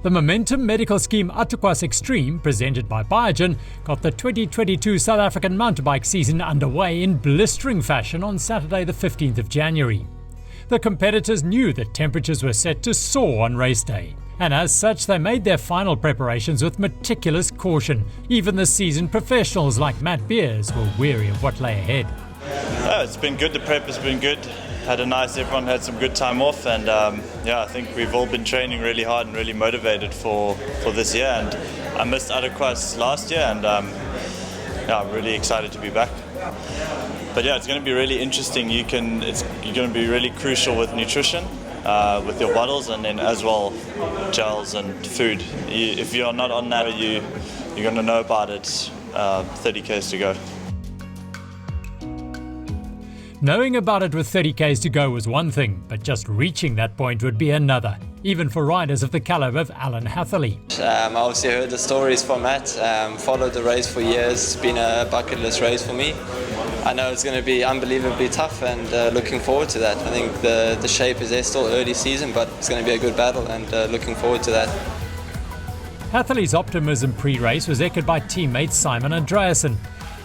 The Momentum medical scheme Attakwas Extreme, presented by Biogen, got the 2022 South African mountain bike season underway in blistering fashion on Saturday the 15th of January. The competitors knew that temperatures were set to soar on race day, and as such they made their final preparations with meticulous caution. Even the seasoned professionals like Matt Beers were wary of what lay ahead. It's been good, the prep has been good. Everyone had some good time off, and I think we've all been training really hard and really motivated for this year. And I missed Attakwas last year, and I'm really excited to be back. But it's going to be really interesting. You're going to be really crucial with nutrition, with your bottles, and then as well gels and food. If you're not on that, you're going to know about it 30 k's to go. Knowing about it with 30 k's to go was one thing, but just reaching that point would be another, even for riders of the calibre of Alan Hatherley. I obviously heard the stories from Matt, followed the race for years. It's been a bucket list race for me. I know it's going to be unbelievably tough, and looking forward to that. I think the shape is there, still early season, but it's going to be a good battle, and looking forward to that. Hatherley's optimism pre-race was echoed by teammate Simon Andreason,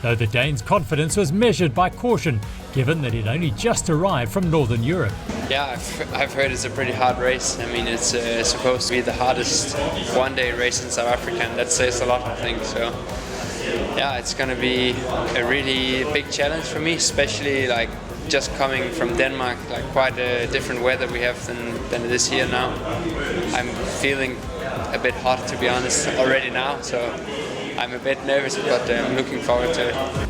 though the Dane's confidence was measured by caution, given that he'd only just arrived from Northern Europe. Yeah, I've heard it's a pretty hard race. I mean, it's supposed to be the hardest one-day race in South Africa, and that says a lot, I think. So, it's going to be a really big challenge for me, especially like just coming from Denmark, like quite a different weather we have than it is here now. I'm feeling a bit hot, to be honest, already now, so I'm a bit nervous, but I'm looking forward to it.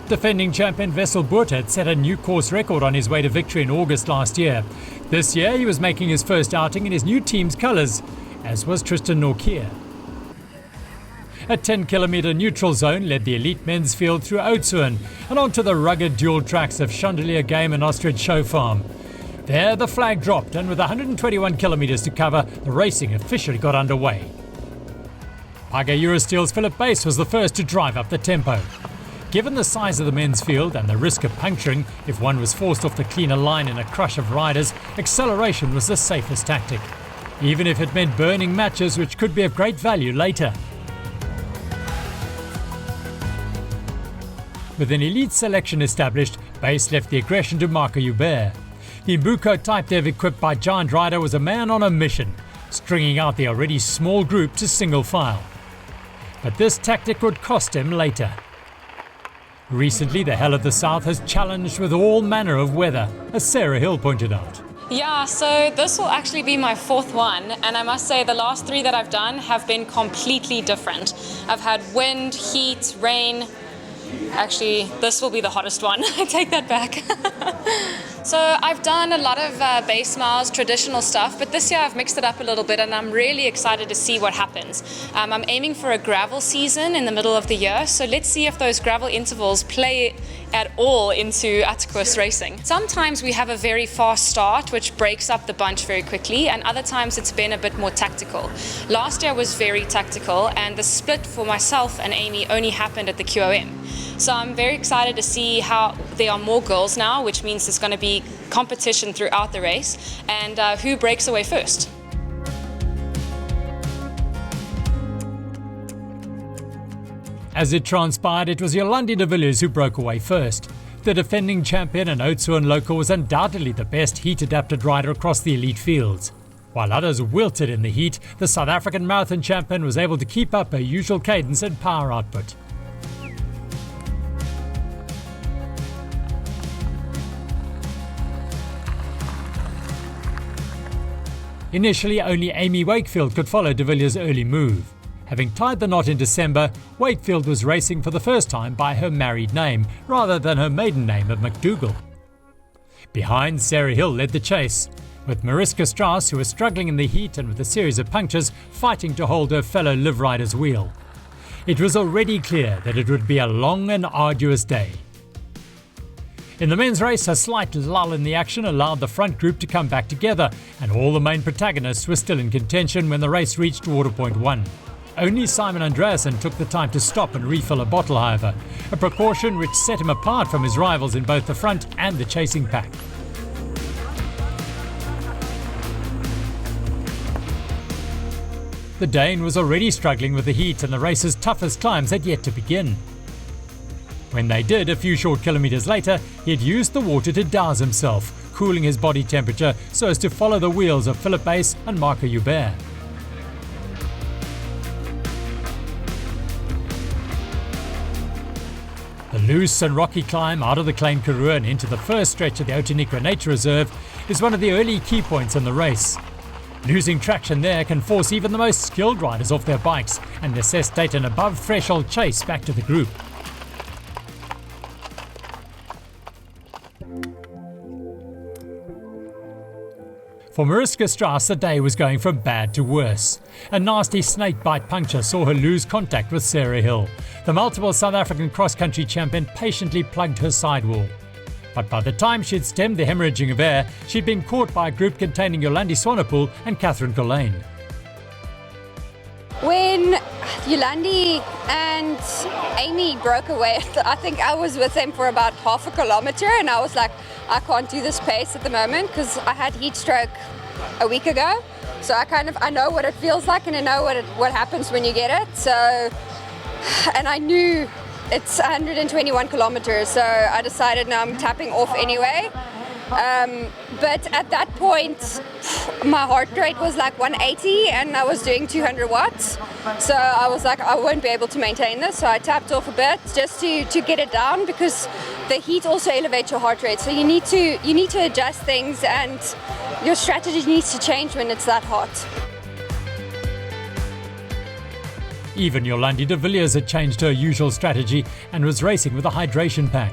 Defending champion Wessel Boert had set a new course record on his way to victory in August last year. This year he was making his first outing in his new team's colours, as was Tristan Norkier. A 10-kilometre neutral zone led the elite men's field through Oudtshoorn and onto the rugged dual tracks of Chandelier Game and Ostrich Show Farm. There the flag dropped, and with 121 kilometres to cover, the racing officially got underway. Page Eurosteel's Philip Bass was the first to drive up the tempo. Given the size of the men's field and the risk of puncturing if one was forced off the cleaner line in a crush of riders, acceleration was the safest tactic, even if it meant burning matches which could be of great value later. With an elite selection established, Bass left the aggression to Marco Hubert. The Mbuko Type Dev equipped by Giant Rider was a man on a mission, stringing out the already small group to single file. But this tactic would cost him later. Recently, the Hell of the South has challenged with all manner of weather, as Sarah Hill pointed out. Yeah, so this will actually be my fourth one, and I must say the last three that I've done have been completely different. I've had wind, heat, rain. Actually, this will be the hottest one. I take that back. So I've done a lot of base miles, traditional stuff, but this year I've mixed it up a little bit, and I'm really excited to see what happens. I'm aiming for a gravel season in the middle of the year, so let's see if those gravel intervals play at all into Attakwas racing. Sometimes we have a very fast start, which breaks up the bunch very quickly, and other times it's been a bit more tactical. Last year was very tactical, and the split for myself and Amy only happened at the QOM. So I'm very excited to see how there are more girls now, which means there's going to be competition throughout the race, and who breaks away first. As it transpired, it was Yolandi de Villiers who broke away first. The defending champion and Oudtshoorn local was undoubtedly the best heat-adapted rider across the elite fields. While others wilted in the heat, the South African marathon champion was able to keep up her usual cadence and power output. Initially, only Amy Wakefield could follow de Villiers' early move. Having tied the knot in December, Wakefield was racing for the first time by her married name, rather than her maiden name of McDougall. Behind, Sarah Hill led the chase, with Mariska Strauss, who was struggling in the heat and with a series of punctures, fighting to hold her fellow live rider's wheel. It was already clear that it would be a long and arduous day. In the men's race, a slight lull in the action allowed the front group to come back together, and all the main protagonists were still in contention when the race reached water point 1. Only Simon Andreason took the time to stop and refill a bottle, however, a precaution which set him apart from his rivals in both the front and the chasing pack. The Dane was already struggling with the heat and the race's toughest climbs had yet to begin. When they did, a few short kilometres later, he had used the water to douse himself, cooling his body temperature so as to follow the wheels of Philip Bass and Marco Hubert. The loose and rocky climb out of the Klein Karoo and into the first stretch of the Outeniqua Nature Reserve is one of the early key points in the race. Losing traction there can force even the most skilled riders off their bikes and necessitate an above-threshold chase back to the group. For Mariska Strauss, the day was going from bad to worse. A nasty snake bite puncture saw her lose contact with Sarah Hill. The multiple South African cross-country champion patiently plugged her sidewall. But by the time she'd stemmed the hemorrhaging of air, she'd been caught by a group containing Yolandi Swanepoel and Catherine Collane. When Yolandi and Amy broke away, I think I was with them for about half a kilometre and I was like, I can't do this pace at the moment because I had heat stroke a week ago. So I know what it feels like and I know what happens when you get it. So, and I knew it's 121 kilometers, so I decided now I'm tapping off anyway. But at that point, my heart rate was like 180 and I was doing 200 watts. So I was like, I won't be able to maintain this. So I tapped off a bit just to get it down because the heat also elevates your heart rate. So you need to adjust things and your strategy needs to change when it's that hot. Even Yolandi de Villiers had changed her usual strategy and was racing with a hydration pack.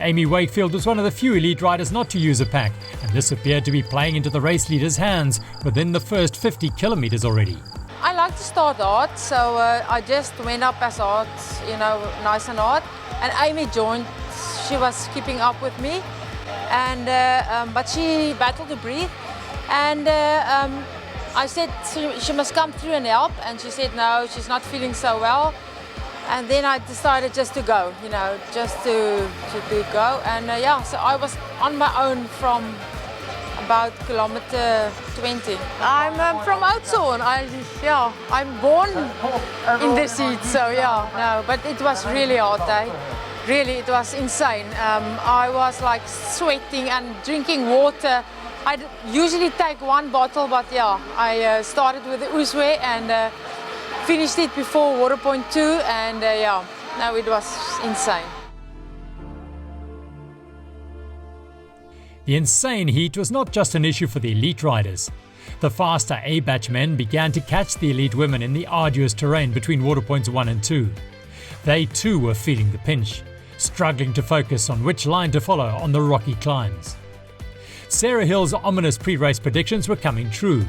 Amy Wakefield was one of the few elite riders not to use a pack, and this appeared to be playing into the race leader's hands within the first 50 kilometres already. I like to start hard, so I just went up as hard, nice and hard. And Amy joined, she was keeping up with me, and but she battled to breathe. And I said she must come through and help, and she said no, she's not feeling so well. And then I decided just to go, just to go. And so I was on my own from about kilometer 20. I'm from Oudtshoorn. I'm born in this heat, so no. But it was really hot, Really, it was insane. I was like sweating and drinking water. I usually take one bottle, but I started with the Ouzwe and finished it before water point 2 and no, it was insane. The insane heat was not just an issue for the elite riders. The faster A-batch men began to catch the elite women in the arduous terrain between water points 1 and 2. They too were feeling the pinch, struggling to focus on which line to follow on the rocky climbs. Sarah Hill's ominous pre-race predictions were coming true.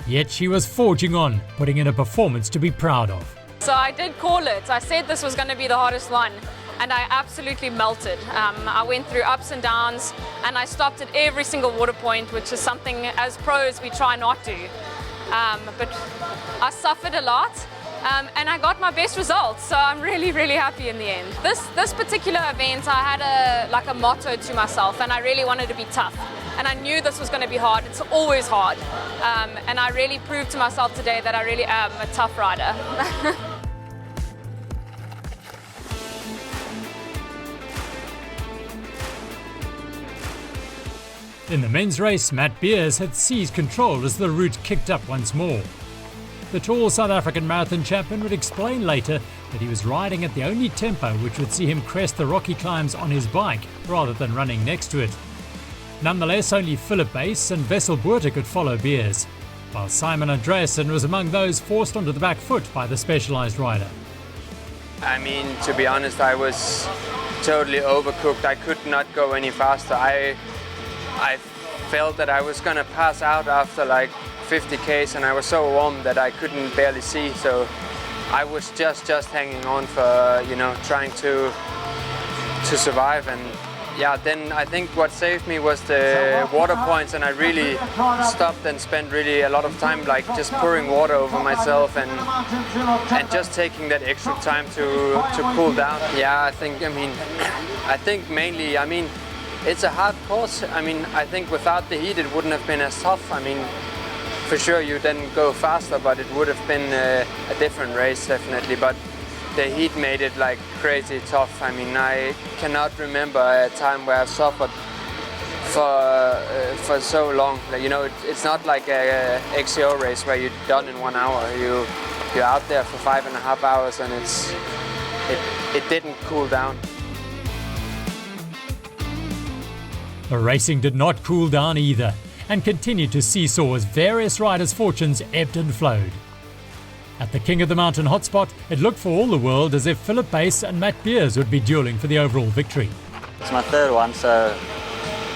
Yet she was forging on, putting in a performance to be proud of. So I did call it. I said this was going to be the hardest one, and I absolutely melted. I went through ups and downs, and I stopped at every single water point, which is something as pros we try not to. But I suffered a lot, and I got my best results, so I'm really, really happy in the end. This particular event, I had a motto to myself, and I really wanted to be tough. And I knew this was going to be hard. It's always hard. And I really proved to myself today that I really am a tough rider. In the men's race, Matt Beers had seized control as the route kicked up once more. The tall South African marathon champion would explain later that he was riding at the only tempo which would see him crest the rocky climbs on his bike rather than running next to it. Nonetheless, only Philip Bass and Wessel Botha could follow Beers, while Simon Andreason was among those forced onto the back foot by the specialised rider. I mean, to be honest, I was totally overcooked. I could not go any faster. I felt that I was going to pass out after like 50 Ks, and I was so warm that I couldn't barely see. So I was just hanging on for, trying to survive. And then I think what saved me was the water points, and I really stopped and spent really a lot of time like just pouring water over myself and just taking that extra time to cool down. I think mainly, it's a hard course. I think without the heat it wouldn't have been as tough. For for sure you then go faster, but it would have been a different race definitely. But the heat made it like crazy tough. I mean, I cannot remember a time where I've suffered for so long. Like, you know, it's not like a XCO race where you're done in 1 hour. You're out there for 5.5 hours, and it didn't cool down. The racing did not cool down either, and continued to seesaw as various riders' fortunes ebbed and flowed. At the King of the Mountain hotspot, it looked for all the world as if Philip Bass and Matt Beers would be duelling for the overall victory. It's my third one, so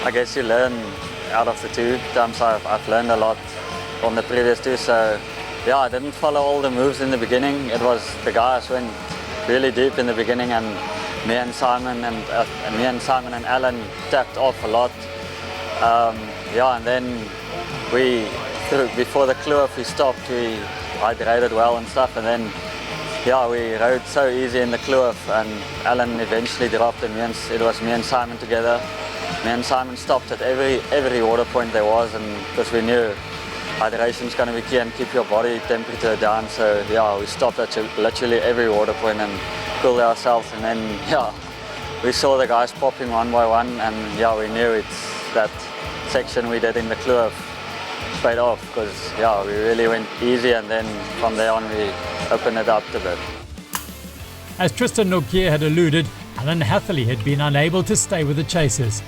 I guess you learn out of the two times. I've learned a lot from the previous two, so yeah, I didn't follow all the moves in the beginning. It was the guys went really deep in the beginning, and me and Simon and Alan tapped off a lot. And then before the Kloof we stopped, we hydrated well and stuff, and then we rode so easy in the Kloof, and Alan eventually dropped, and it was me and Simon together. Me and Simon stopped at every water point there was, and because we knew hydration is going to be key and keep your body temperature down, so we stopped at literally every water point and cooled ourselves, and then we saw the guys popping one by one, and we knew it's that section we did in the Kloof paid off, because we really went easy, and then from there on we opened it up a bit. As Tristan Nokia had alluded, Alan Hatherley had been unable to stay with the chasers,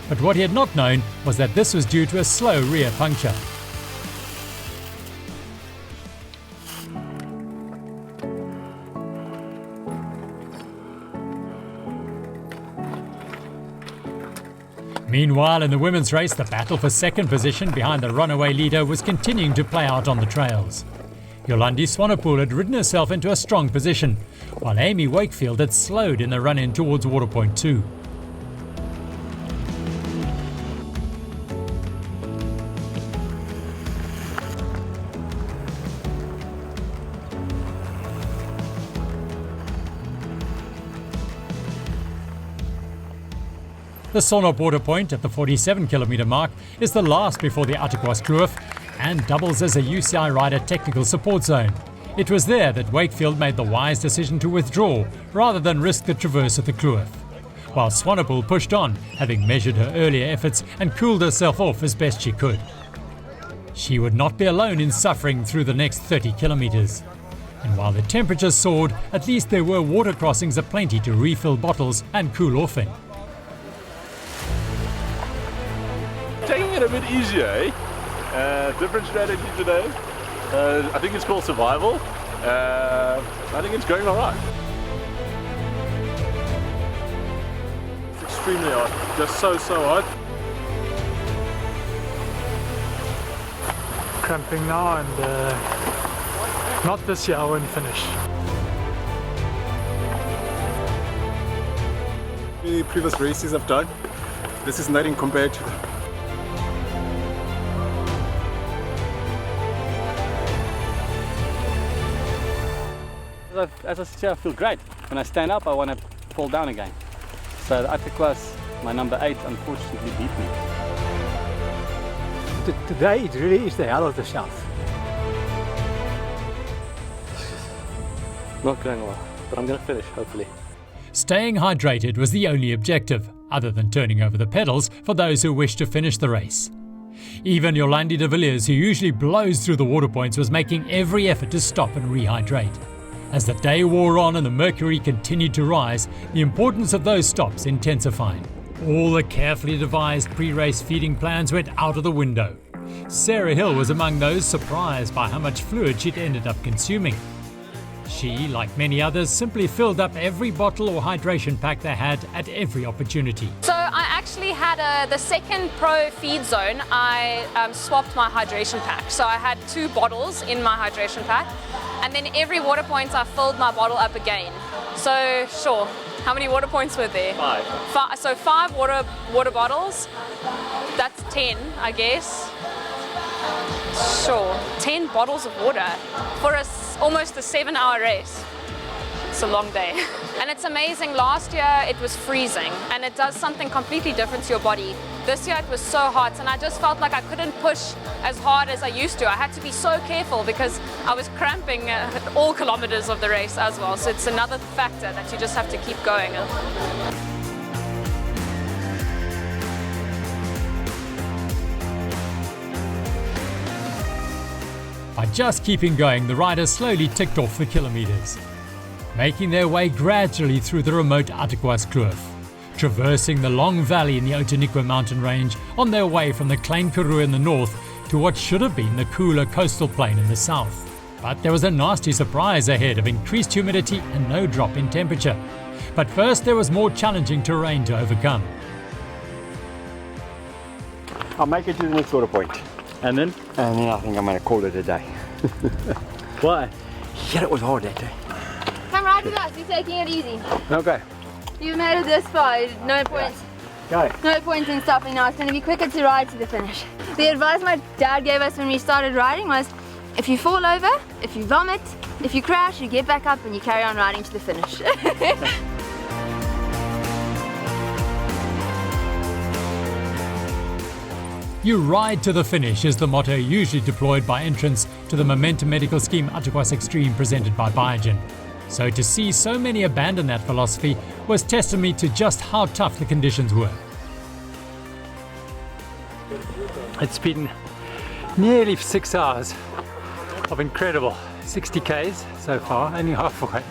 but what he had not known was that this was due to a slow rear puncture. Meanwhile, in the women's race, the battle for second position behind the runaway leader was continuing to play out on the trails. Yolandi Swanepoel had ridden herself into a strong position, while Amy Wakefield had slowed in the run-in towards Waterpoint 2. The Sonop water point at the 47-kilometre mark is the last before the Attakwas Kloof and doubles as a UCI rider technical support zone. It was there that Wakefield made the wise decision to withdraw rather than risk the traverse of the Kloof, while Swanepoel pushed on, having measured her earlier efforts and cooled herself off as best she could. She would not be alone in suffering through the next 30 kilometres. And while the temperatures soared, at least there were water crossings aplenty to refill bottles and cool off in. Taking it a bit easier, eh? Different strategy today. I think it's called survival. I think it's going all right. It's extremely hot, just so hot. Cramping now, and not this year I won't finish. The previous races I've done, this is nothing compared to them. As I sit here, I feel great. When I stand up, I want to fall down again. So the Attakwas, my number 8, unfortunately beat me. Today it really is the hell of the south. Not going well, but I'm going to finish, hopefully. Staying hydrated was the only objective, other than turning over the pedals for those who wished to finish the race. Even Yolandi de Villiers, who usually blows through the water points, was making every effort to stop and rehydrate. As the day wore on and the mercury continued to rise, the importance of those stops intensified. All the carefully devised pre-race feeding plans went out of the window. Sarah Hill was among those surprised by how much fluid she'd ended up consuming. She, like many others, simply filled up every bottle or hydration pack they had at every opportunity. So I actually had the second pro feed zone, I swapped my hydration pack. So I had 2 bottles in my hydration pack, and then every water point I filled my bottle up again. So sure, how many water points were there? 5. So 5 water bottles, that's 10 I guess. Sure, 10 bottles of water for almost a 7-hour race. It's a long day. And it's amazing, last year it was freezing, and it does something completely different to your body. This year it was so hot and I just felt like I couldn't push as hard as I used to. I had to be so careful because I was cramping all kilometers of the race as well. So it's another factor that you just have to keep going. By just keeping going, the riders slowly ticked off the kilometers, making their way gradually through the remote Attakwas kloof, traversing the long valley in the Outeniqua mountain range on their way from the Klein Karoo in the north to what should have been the cooler coastal plain in the south. But there was a nasty surprise ahead of increased humidity and no drop in temperature. But first there was more challenging terrain to overcome. I'll make it to the next water point. And then? And then I think I'm going to call it a day. Why? Yeah, it was hard that day. Come ride with us, we're taking it easy. Okay. You've made it this far, no point. Go. No point in stopping now, it's going to be quicker to ride to the finish. The advice my dad gave us when we started riding was, if you fall over, if you vomit, if you crash, you get back up and you carry on riding to the finish. You ride to the finish is the motto usually deployed by entrants to the Momentum Medical Scheme Attakwas Extreme presented by Biogen. So to see so many abandon that philosophy was testimony to just how tough the conditions were. It's been nearly 6 hours of incredible 60 Ks so far, only halfway.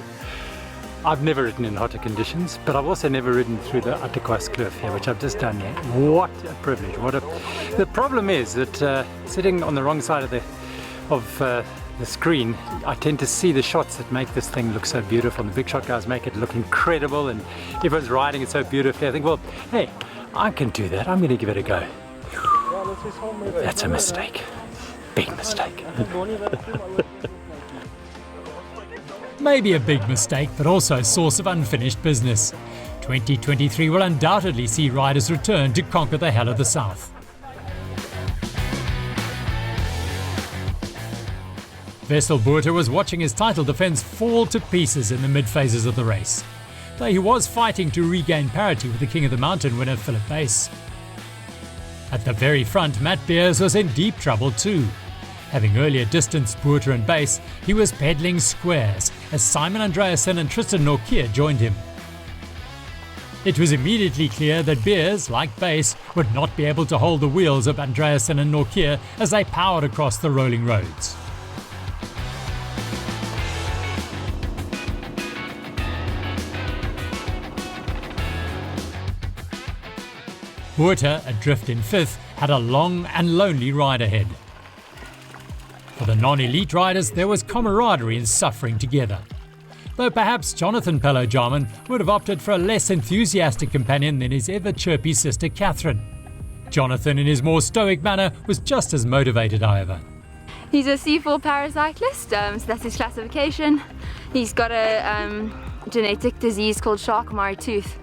I've never ridden in hotter conditions, but I've also never ridden through the Attakwas kloof here, which I've just done here. What a privilege! The problem is that sitting on the wrong side of the screen, I tend to see the shots that make this thing look so beautiful. And the big shot guys make it look incredible, and everyone's riding it so beautifully. I think, well, hey, I can do that. I'm going to give it a go. That's a mistake. Big mistake. Maybe a big mistake, but also a source of unfinished business. 2023 will undoubtedly see riders return to conquer the hell of the South. Wessel Botha was watching his title defence fall to pieces in the mid-phases of the race, though he was fighting to regain parity with the King of the Mountain winner Philip Bass. At the very front, Matt Beers was in deep trouble too. Having earlier distanced Botha and Bass, he was peddling squares as Simon Andreason and Tristan Nortje joined him. It was immediately clear that Beers, like Bass, would not be able to hold the wheels of Andreason and Nortje as they powered across the rolling roads. Botha, adrift in fifth, had a long and lonely ride ahead. For the non-elite riders, there was camaraderie in suffering together. Though perhaps Jonathan Pello-Jarman would have opted for a less enthusiastic companion than his ever-chirpy sister Catherine. Jonathan, in his more stoic manner, was just as motivated, however. He's a C4 paracyclist, so that's his classification. He's got a genetic disease called Charcot-Marie tooth,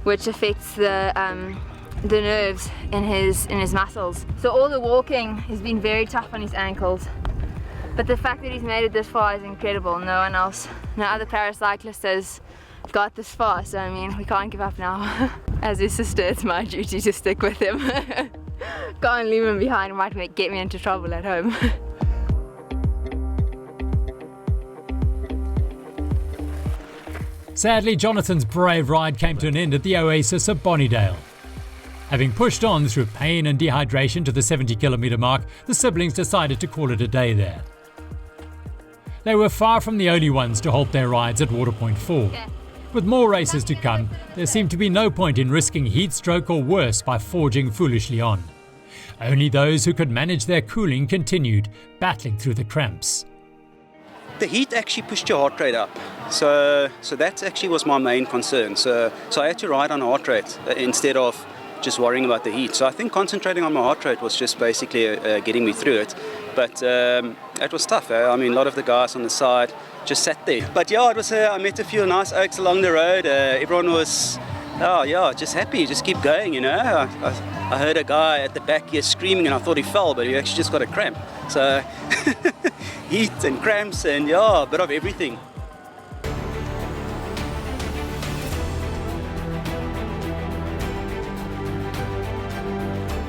which affects the nerves in his muscles. So all the walking has been very tough on his ankles. But the fact that he's made it this far is incredible. No one else, no other paracyclist has got this far, so I mean, we can't give up now. As his sister, it's my duty to stick with him. Can't leave him behind, it might get me into trouble at home. Sadly, Jonathan's brave ride came to an end at the oasis of Bonnydale. Having pushed on through pain and dehydration to the 70-kilometre mark, the siblings decided to call it a day there. They were far from the only ones to halt their rides at Waterpoint 4. With more races to come, there seemed to be no point in risking heat stroke or worse by forging foolishly on. Only those who could manage their cooling continued, battling through the cramps. The heat actually pushed your heart rate up, so that actually was my main concern. So I had to ride on heart rate instead of just worrying about the heat. So I think concentrating on my heart rate was just basically getting me through it. But it was tough. I mean, a lot of the guys on the side just sat there. But yeah, it was. I met a few nice oaks along the road. Everyone was, just happy. Just keep going, you know. I heard a guy at the back here screaming, and I thought he fell, but he actually just got a cramp. So heat and cramps and a bit of everything.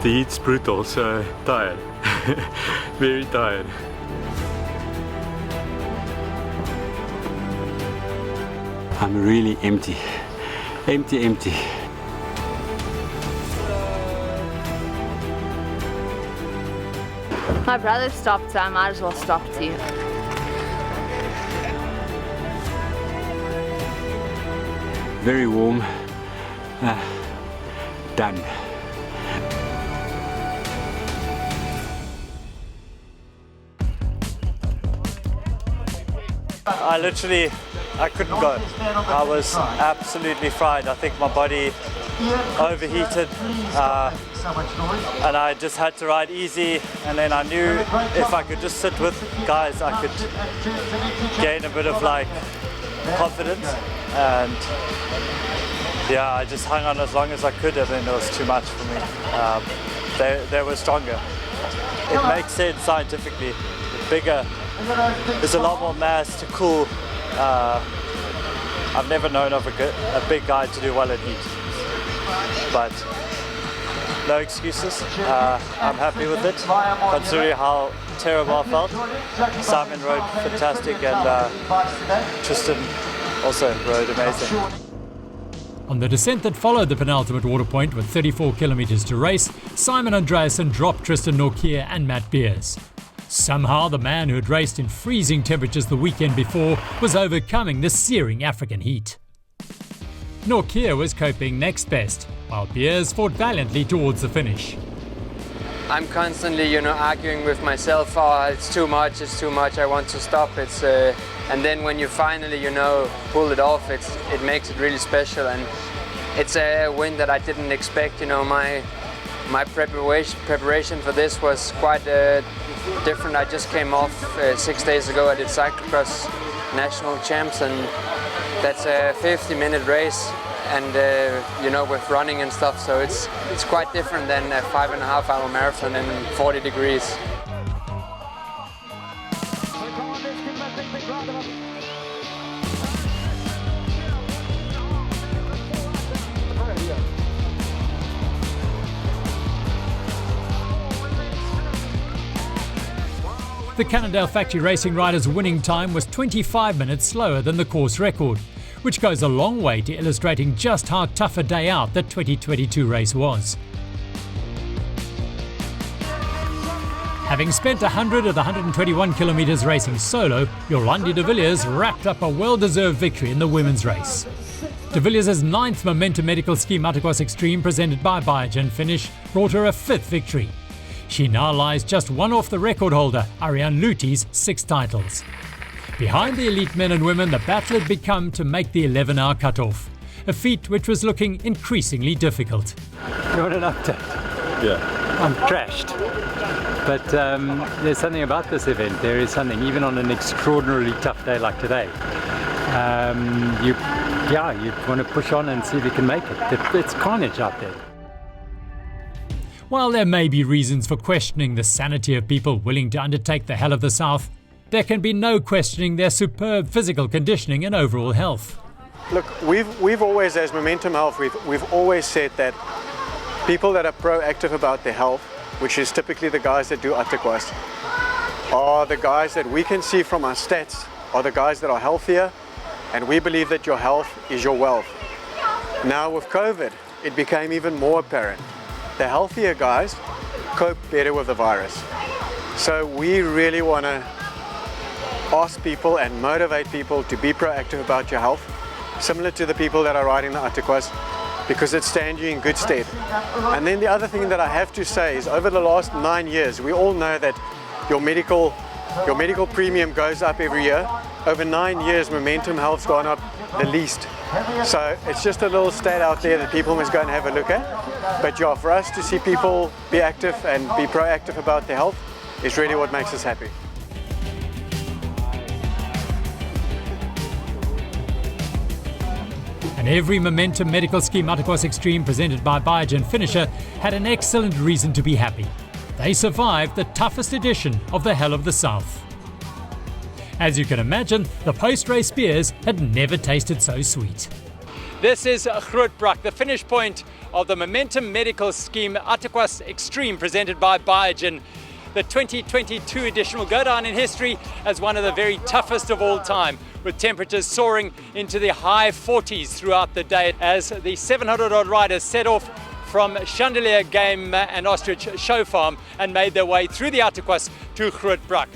The heat's brutal, so tired. Very tired. I'm really empty. Empty. My brother stopped, so I might as well stop too. Very warm. Done. I couldn't go. I was absolutely fried. I think my body overheated and I just had to ride easy, and then I knew if I could just sit with guys I could gain a bit of like confidence, and yeah, I just hung on as long as I could, and then it was too much for me. They were stronger. It makes sense scientifically. Bigger, there's a lot more mass to cool. I've never known of a big guy to do well at heat, but no excuses. I'm happy with it, considering how terrible I felt. Simon rode fantastic, and Tristan also rode amazing. On the descent that followed the penultimate water point with 34 kilometers to race, Simon Andreason dropped Tristan Nortje and Matt Beers. Somehow the man who had raced in freezing temperatures the weekend before was overcoming the searing African heat. Nortje was coping next best, while Beers fought valiantly towards the finish. I'm constantly, arguing with myself. Oh, it's too much. I want to stop. And then when you finally, pull it off, it makes it really special. And it's a win that I didn't expect. My preparation for this was quite different. I just came off 6 days ago. I did cyclocross national champs, and that's a 50-minute race, and with running and stuff, so it's quite different than a 5.5-hour marathon in 40 degrees. The Cannondale Factory Racing rider's winning time was 25 minutes slower than the course record, which goes a long way to illustrating just how tough a day out the 2022 race was. Having spent 100 of the 121 kilometres racing solo, Jolandi de Villiers wrapped up a well-deserved victory in the women's race. De Villiers' 9th Momentum Medical Scheme Attakwas Extreme presented by Biogen finish brought her a 5th victory. She now lies just one off the record holder, Ariane Luti's 6 titles. Behind the elite men and women, the battle had become to make the 11-hour cutoff, a feat which was looking increasingly difficult. You want an update? Yeah. I'm crashed. But there's something about this event. There is something, even on an extraordinarily tough day like today. You want to push on and see if you can make it. It's carnage out there. While there may be reasons for questioning the sanity of people willing to undertake the Hell of the South, there can be no questioning their superb physical conditioning and overall health. Look, we've always, as Momentum Health, we've always said that people that are proactive about their health, which is typically the guys that do Attakwas, are the guys that we can see from our stats are the guys that are healthier, and we believe that your health is your wealth. Now with COVID, it became even more apparent. The healthier guys cope better with the virus. So we really want to ask people and motivate people to be proactive about your health, similar to the people that are riding the Attakwas, because it stands you in good stead. And then the other thing that I have to say is over the last 9 years, we all know that your medical premium goes up every year. Over 9 years, Momentum Health's gone up the least. So it's just a little stat out there that people must go and have a look at. But yeah, for us to see people be active and be proactive about their health is really what makes us happy. And every Momentum Medical Scheme Attakwas Extreme presented by Biogen finisher had an excellent reason to be happy. They survived the toughest edition of the Hell of the South. As you can imagine, the post-race beers had never tasted so sweet. This is Grootbrak, the finish point of the Momentum Medical Scheme Attakwas Extreme presented by Biogen. The 2022 edition will go down in history as one of the very toughest of all time, with temperatures soaring into the high 40s throughout the day as the 700-odd riders set off from Chandelier Game and Ostrich Show Farm and made their way through the Attakwas to Grootbrak.